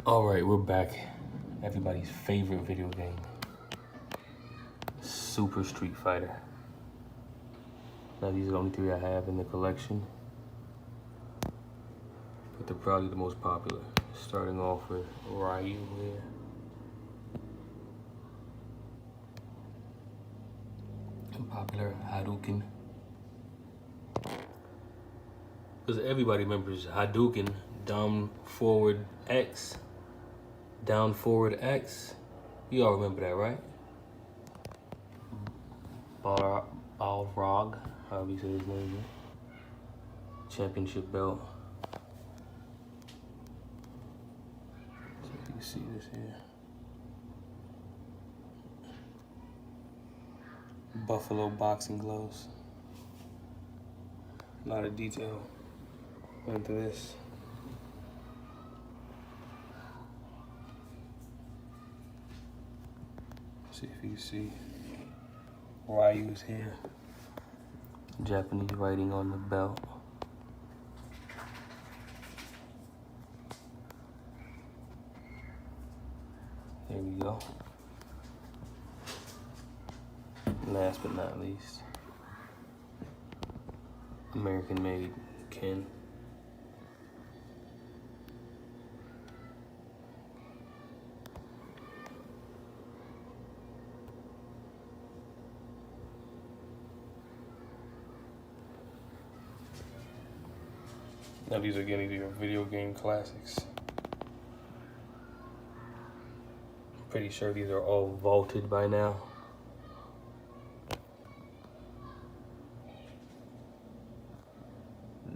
Alright, we're back. Everybody's favorite video game. Super Street Fighter. Now these are the only three I have in the collection. But they're probably the most popular. Starting off with Ryu here. And popular Hadouken. Because everybody remembers Hadouken, down forward X. Down forward X. You all remember that, right? Balrog, however you say his name. Championship belt. So you can see this here. Buffalo boxing gloves. A lot of detail into this. See if you can see Ryu's here. Japanese writing on the belt. There we go. Last but not least, American made Ken. Now these are getting to your video game classics. I'm pretty sure these are all vaulted by now.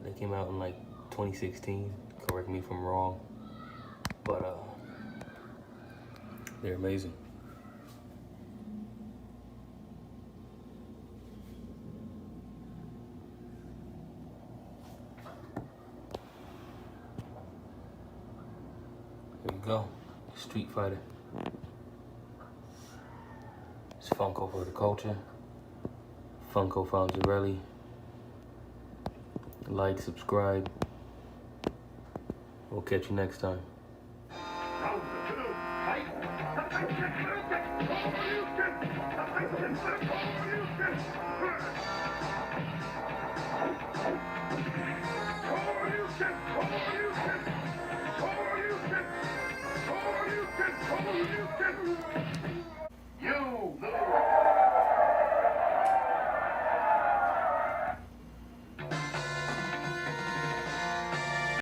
They came out in like 2016, correct me if I'm wrong, but they're amazing. There you go, Street Fighter. It's Funko for the culture. Funko Fonzerelli. Like, subscribe. We'll catch you next time. Come on, you can.